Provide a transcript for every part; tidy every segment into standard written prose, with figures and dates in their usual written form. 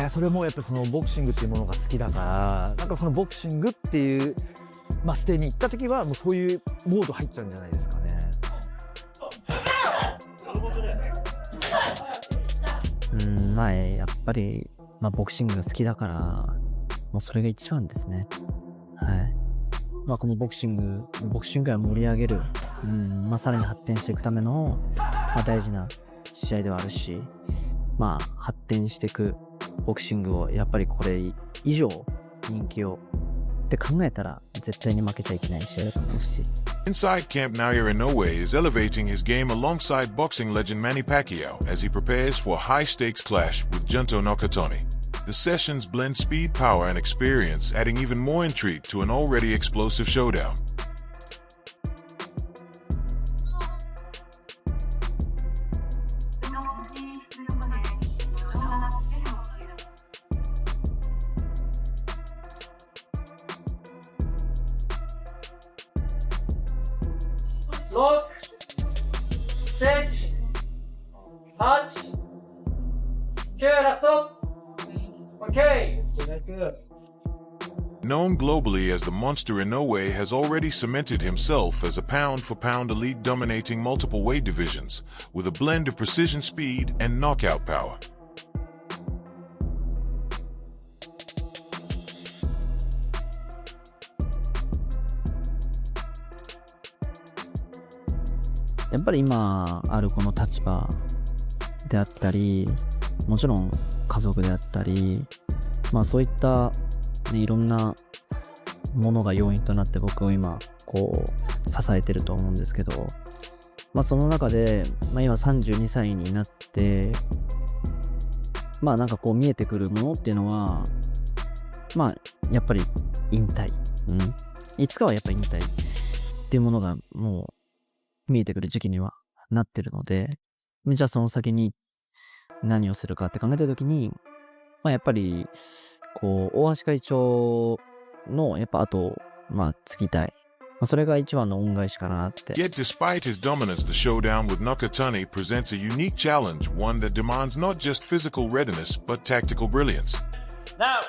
それもやっぱりそのボクシングっていうものが好きだから、なんかそのボクシングっていう、ステに行った時はもうそういうモード入っちゃうんじゃないですかね。やっぱり、ボクシングが好きだから、もうそれが一番ですね。はい。このボクシングが盛り上げる、さらに発展していくための、大事な試合ではあるし、発展していくボクシングをやっぱりこれ以上人気をって考えたら絶対に負けちゃいけない試合だと思うし。Inside camp, Naoya Inoue is elevating his game alongside boxing legend Manny Pacquiao as he prepares for a high-stakes clash with Junto Nakatani. The sessions blend speed, power, and experience, adding even more intrigue to an already explosive showdown. Look, 6, 8, 9, last up. Okay. Known globally as the Monster Inoue has already cemented himself as a pound-for-pound elite dominating multiple weight divisions, with a blend of precision speed and knockout power. やっぱり今あるこの立場であったり、もちろん家族であったり、そういった、いろんなものが要因となって僕を今支えてると思うんですけど、その中で、今32歳になってなんか見えてくるものっていうのはやっぱり引退、いつかはやっぱり引退っていうものがもう見えてくる時期にはなってるので、じゃあその先に何をするかって考えたときに、やっぱり大橋会長のやっぱ後を継ぎたい。それが一番の恩返しかなって。Yet despite his dominance, the showdown with Nakatani presents a unique challenge, one that demands not just physical readiness but tactical brilliance. Now,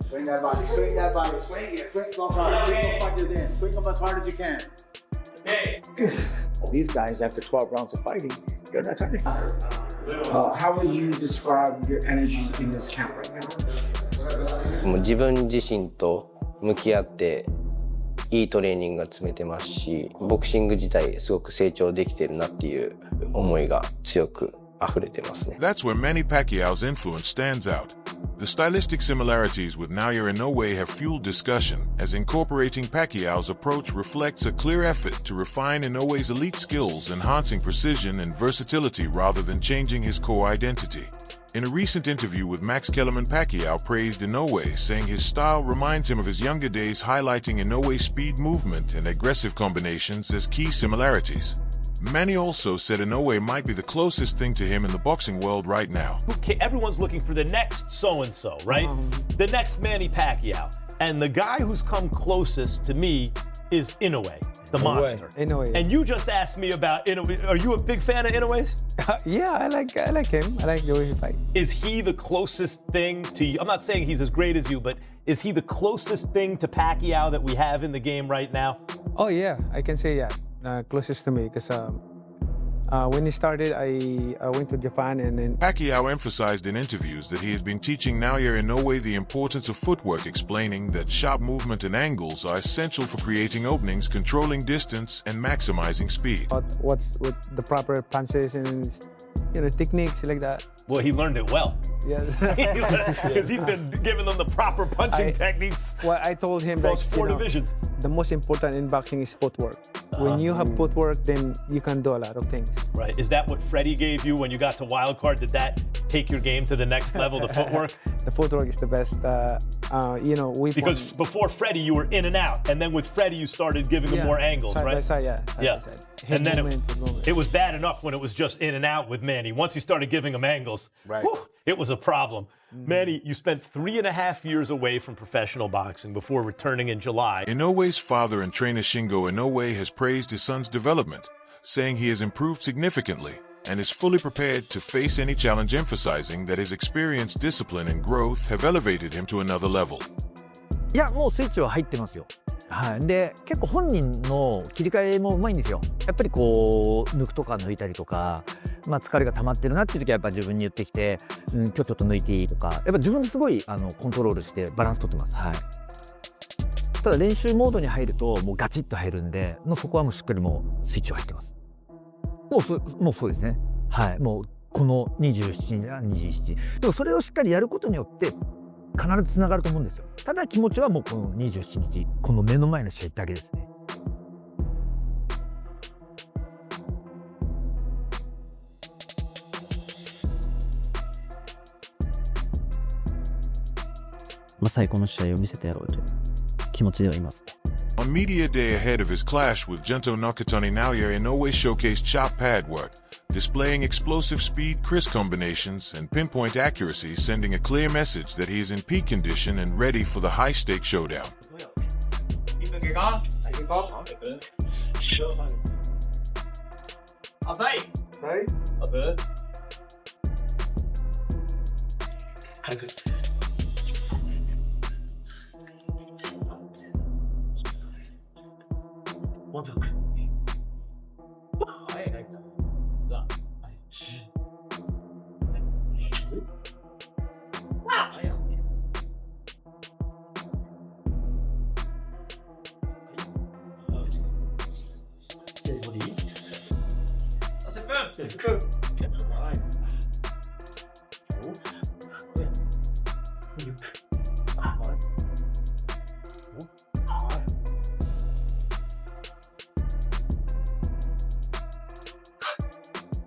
swing that body, swing that body, swing it, swing them hard, swing them punches in, swing them as hard as you can. okay. These guys, after 12 rounds of fighting, you're not tired. How would you describe your energy in this camp right now? もう自分自身と向き合っていいトレーニングが積めてますし、ボクシング自体すごく成長できてるなっていう思いが強く溢れてますね。That's where Manny Pacquiao's influence stands out. The stylistic similarities with Naoya Inoue have fueled discussion, as incorporating Pacquiao's approach reflects a clear effort to refine Inoue's elite skills, enhancing precision and versatility rather than changing his core identity. In a recent interview with Max Kellerman, Pacquiao praised Inoue, saying his style reminds him of his younger days, highlighting Inoue's speed, movement, and aggressive combinations as key similarities. Manny also said Inoue might be the closest thing to him in the boxing world right now. Okay, everyone's looking for the next so-and-so, right? The next Manny Pacquiao. And the guy who's come closest to me is Inoue, the monster. Inoue. And you just asked me about Inoue. Are you a big fan of Inoue's? Yeah, I like him. I like the way he fights. Is he the closest thing to you? I'm not saying he's as great as you, but is he the closest thing to Pacquiao that we have in the game right now? Oh yeah, I can say yeah. Closest to me because when he started, I went to Japan and then... Pacquiao emphasized in interviews that he has been teaching Naoya Inoue the importance of footwork, explaining that sharp movement and angles are essential for creating openings, controlling distance, and maximizing speed. What's with the proper punches and techniques like that. Well, he learned it well. Yes. Because he's been giving them the proper punching techniques. Well, I told him across that 4 divisions. The most important in boxing is footwork. When you have footwork, then you can do a lot of things. Right. Is that what Freddie gave you when you got to Wild Card? Did that take your game to the next level, the footwork? The footwork is the best. Because before Freddie, you were in and out. And then with Freddie, you started giving him more angles, side right? By side, side by side. And then it was bad enough when it was just in and out with Manny. Once he started giving him angles, it was a problem. Manny, you spent 3.5 years away from professional boxing before returning in July. Inoue's father and trainer Shingo Inoue has praised his son's development, saying he has improved significantly, and is fully prepared to face any challenge, emphasizing that his experience, discipline, and growth have elevated him to another level. いやもうスイッチは入ってますよ。はい、で結構本人の切り替えもうまいんですよ。やっぱりこう抜くとか抜いたりとか、まあ、疲れが溜まってるなっていう時はやっぱ自分に言ってきて、今日ちょっと抜いていいとか、やっぱ自分ですごいコントロールしてバランス取ってます。はい、ただ練習モードに入るともうガチッと入るんで、もうそこはもうしっかりもうスイッチは入ってます。もうそうですね。はい、もうこの27や27でもそれをしっかりやることによって必ずつながると思うんですよ。ただ気持ちはもうこの27日この目の前の試合だけですね。まあ最高の試合を見せてやろうという気持ちではいますね。On media day ahead of his clash with Junto Nakatani, Naoya Inoue showcased chop pad work, displaying explosive speed, crisp combinations, and pinpoint accuracy, sending a clear message that he is in peak condition and ready for the high-stake showdown.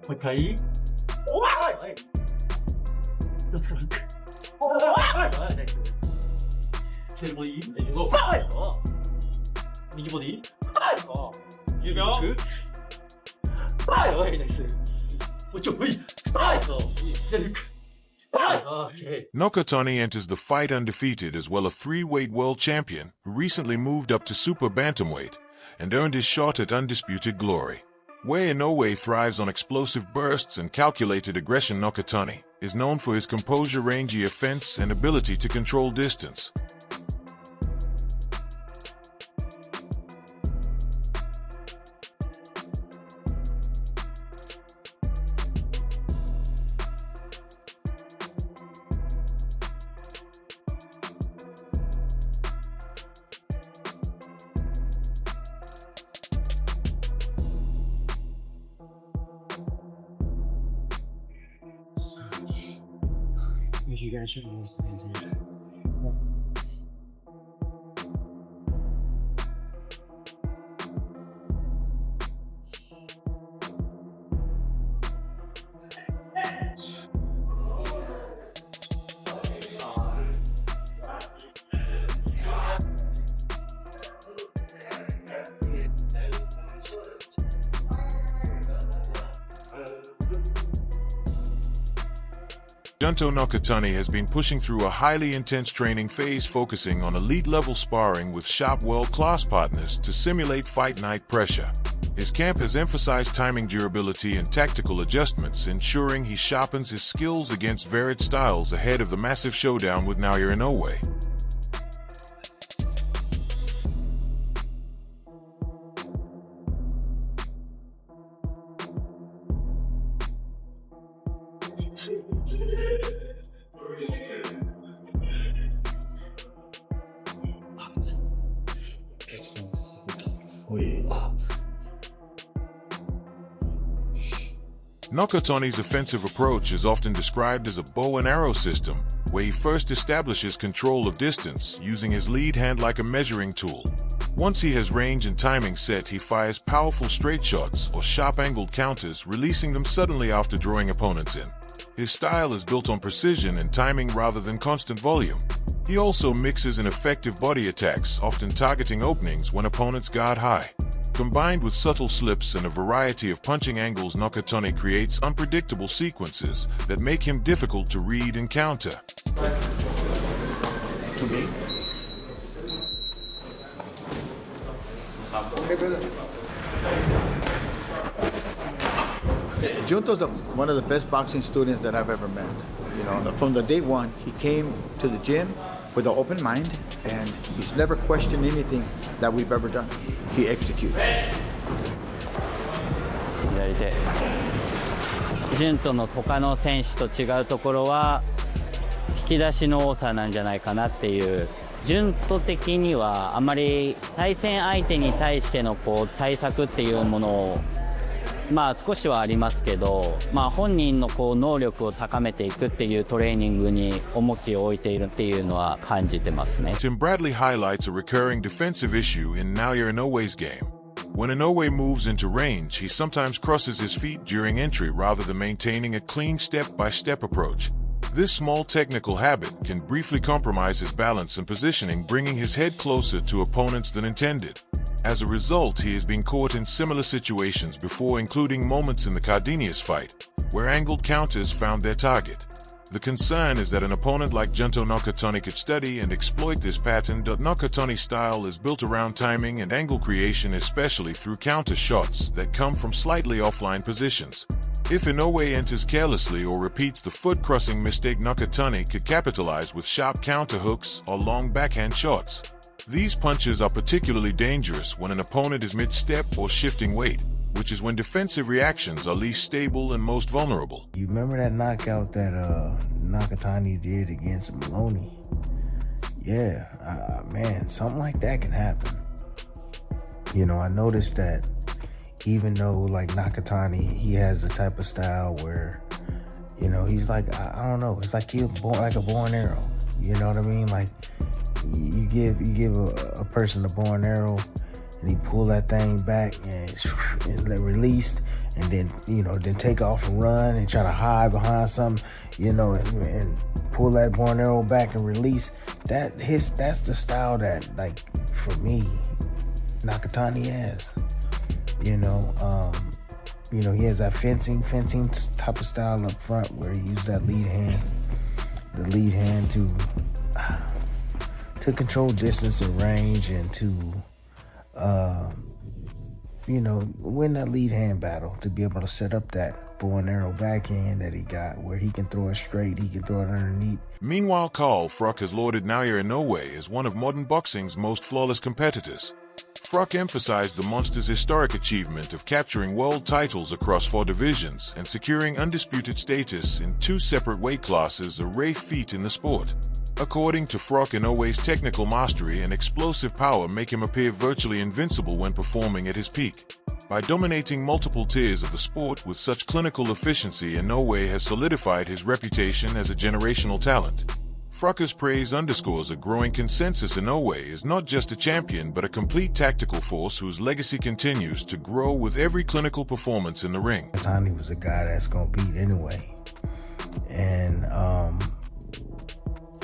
もう一回。おい。左ボディ。右ボディ。10秒。おい、ナイス。もうちょい。Nakatani enters the fight undefeated as well, a 3-weight world champion who recently moved up to super bantamweight and earned his shot at undisputed glory. Where Inoue thrives on explosive bursts and calculated aggression, Nakatani is known for his composure, rangy offense, and ability to control distance. You guys should listen to it. Junto Nakatani has been pushing through a highly intense training phase, focusing on elite-level sparring with sharp world-class partners to simulate fight night pressure. His camp has emphasized timing, durability, and tactical adjustments, ensuring he sharpens his skills against varied styles ahead of the massive showdown with Naoya Inoue. Nakatani's offensive approach is often described as a bow and arrow system, where he first establishes control of distance using his lead hand like a measuring tool. Once he has range and timing set, he fires powerful straight shots or sharp-angled counters, releasing them suddenly after drawing opponents in. His style is built on precision and timing rather than constant volume. He also mixes in effective body attacks, often targeting openings when opponents guard high. Combined with subtle slips and a variety of punching angles, Nakatani creates unpredictable sequences that make him difficult to read and counter. Junto's one of the best boxing students that I've ever met. You know, from the day one, he came to the gym with an open mind, and he's never questioned anything that we've ever done. He executes. 左手。ジュントの他の選手と違うところは引き出しの多さなんじゃないかなっていう。ジュント的にはあまり対戦相手に対しての対策っていうものを少しはありますけど、本人の能力を高めていくっていうトレーニングに重きを置いているっていうのは感じてますね。Tim Bradley highlights a recurring defensive issue in Naoya Inoue's game. When Inoue moves into range, he sometimes crosses his feet during entry rather than maintaining a clean step-by-step approach. This small technical habit can briefly compromise his balance and positioning, bringing his head closer to opponents than intended. As a result, he has been caught in similar situations before, including moments in the Cardenas fight, where angled counters found their target. The concern is that an opponent like Junto Nakatani could study and exploit this pattern. Nakatani's style is built around timing and angle creation, especially through counter shots that come from slightly offline positions. If Inoue enters carelessly or repeats the foot-crossing mistake, Nakatani could capitalize with sharp counter hooks or long backhand shots. These punches are particularly dangerous when an opponent is mid-step or shifting weight, which is when defensive reactions are least stable and most vulnerable. You remember that knockout that Nakatani did against Maloney? Yeah, man, something like that can happen. You know, I noticed that even though like Nakatani, he has a type of style where, you know, he's like, I don't know, it's like he's born like a bow and arrow. You know what I mean? Like you give a person a bow and arrow, and he pull that thing back and let released, and then, you know, then take off and run and try to hide behind something, you know, and pull that bow and arrow back and release. That's the style that, like, for me, Nakatani has. You know, he has that fencing type of style up front where he uses that lead hand to control distance and range and to you know, win that lead hand battle, to be able to set up that bow and arrow backhand that he got where he can throw it straight, he can throw it underneath. Meanwhile, Carl Froch has lauded Naoya Inoue as one of modern boxing's most flawless competitors. Froch emphasized the monster's historic achievement of capturing world titles across 4 divisions and securing undisputed status in 2 separate weight classes, a rare feat in the sport. According to Froch, Inoue's technical mastery and explosive power make him appear virtually invincible when performing at his peak. By dominating multiple tiers of the sport with such clinical efficiency, Inoue has solidified his reputation as a generational talent. Froch's praise underscores a growing consensus. Inoue is not just a champion but a complete tactical force whose legacy continues to grow with every clinical performance in the ring. Nakatani was a guy that's gonna beat anyway, and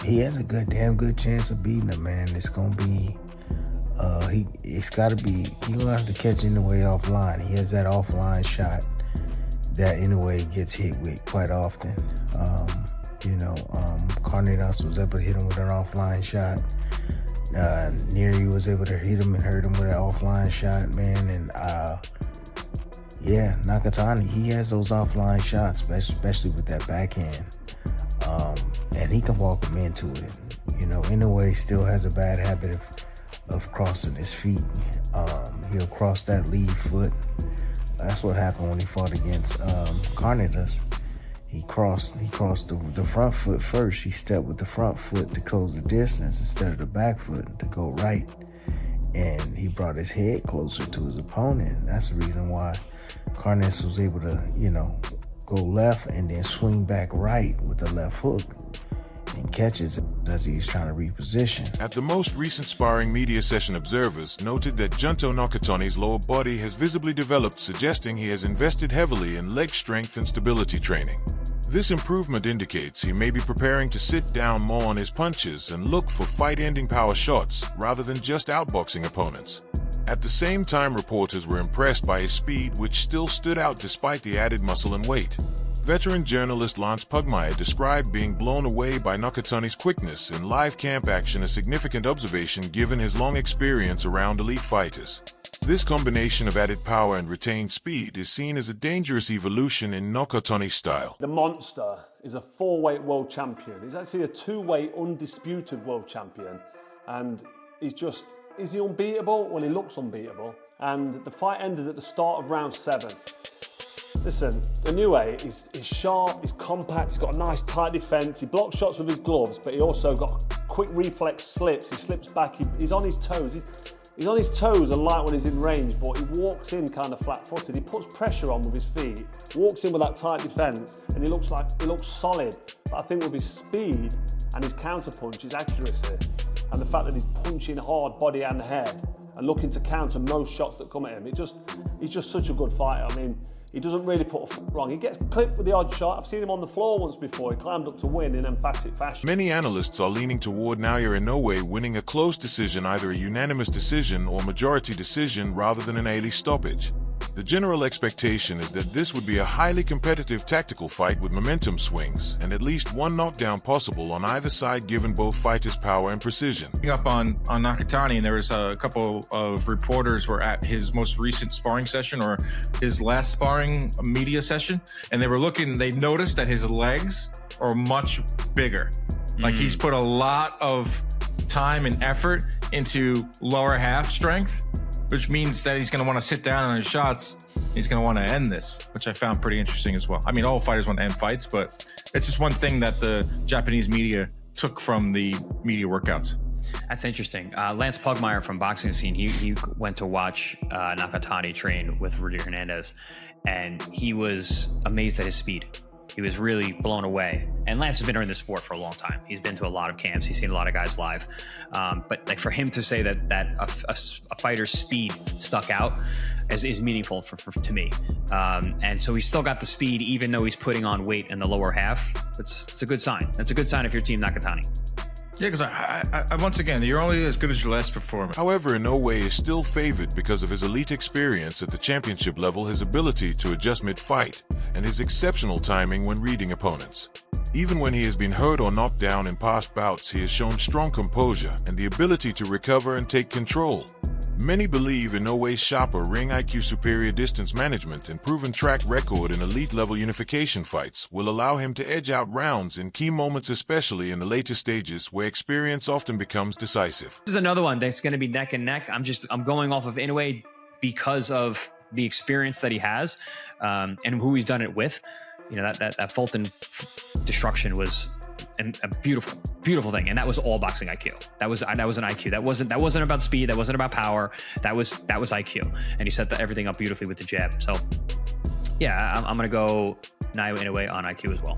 he has a damn good chance of beating him, man. It's gonna be he's gonna have to catch Inoue offline. He has that offline shot that Inoue gets hit with quite often. Cardenas was able to hit him with an offline shot. Neri was able to hit him and hurt him with an offline shot, man. And Nakatani, he has those offline shots, especially with that backhand. And he can walk him into it. You know, Inoue still has a bad habit of crossing his feet. He'll cross that lead foot. That's what happened when he fought against Cardenas. He crossed the front foot first. He stepped with the front foot to close the distance instead of the back foot to go right. And he brought his head closer to his opponent. That's the reason why Cardenas was able to, you know, go left and then swing back right with the left hook and catches as he's trying to reposition. At the most recent sparring, media session observers noted that Junto Nakatani's lower body has visibly developed, suggesting he has invested heavily in leg strength and stability training. This improvement indicates he may be preparing to sit down more on his punches and look for fight-ending power shots rather than just outboxing opponents. At the same time, reporters were impressed by his speed, which still stood out despite the added muscle and weight. Veteran journalist Lance Pugmire described being blown away by Nakatani's quickness in live camp action, a significant observation given his long experience around elite fighters. This combination of added power and retained speed is seen as a dangerous evolution in Nakatani's style. The monster is a 4-weight world champion. He's actually a 2-weight undisputed world champion. And is he unbeatable? Well, he looks unbeatable. And the fight ended at the start of round 7. Listen, Inoue is sharp, he's compact, he's got a nice tight defence, he blocks shots with his gloves, but he also got quick reflex slips, he slips back, he's on his toes. He's on his toes a lot when he's in range, but he walks in kind of flat-footed. He puts pressure on with his feet, walks in with that tight defence, and he looks solid. But I think with his speed and his counter-punch, his accuracy, and the fact that he's punching hard body and head and looking to counter most shots that come at him, he's just such a good fighter. I mean, he doesn't really put a foot wrong. He gets clipped with the odd shot. I've seen him on the floor once before. He climbed up to win in emphatic fashion. Many analysts are leaning toward Naoya Inoue winning a close decision, either a unanimous decision or majority decision rather than an early stoppage. The general expectation is that this would be a highly competitive tactical fight with momentum swings and at least one knockdown possible on either side given both fighters' power and precision. Up on Nakatani, and there was a couple of reporters were at his most recent sparring session or his last sparring media session, and they noticed that his legs are much bigger. Like he's put a lot of time and effort into lower half strength, which means that he's going to want to sit down on his shots. He's going to want to end this, which I found pretty interesting as well. I mean, all fighters want to end fights, but it's just one thing that the Japanese media took from the media workouts. That's interesting. Lance Pugmire from Boxing Scene, he went to watch Nakatani train with Rudy Hernandez, and he was amazed at his speed. He was really blown away. And Lance has been in the sport for a long time. He's been to a lot of camps. He's seen a lot of guys live. But like for him to say that a fighter's speed stuck out is meaningful to me. And so he's still got the speed, even though he's putting on weight in the lower half. It's a good sign. That's a good sign if you're Team Nakatani. Yeah, because I once again, you're only as good as your last performance. However, Inoue is still favored because of his elite experience at the championship level, his ability to adjust mid-fight, and his exceptional timing when reading opponents. Even when he has been hurt or knocked down in past bouts, he has shown strong composure and the ability to recover and take control. Many believe Inoue's sharper ring IQ, superior distance management, and proven track record in elite-level unification fights will allow him to edge out rounds in key moments, especially in the later stages where experience often becomes decisive. This is another one that's going to be neck and neck. I'm going off of Inoue because of the experience that he has and who he's done it with. You know, that Fulton destruction was a beautiful thing, and that was all boxing IQ. That was an IQ. That wasn't about speed. That wasn't about power. That was IQ, and he set everything up beautifully with the jab. So, yeah, I'm gonna go Naoya Inoue on IQ as well.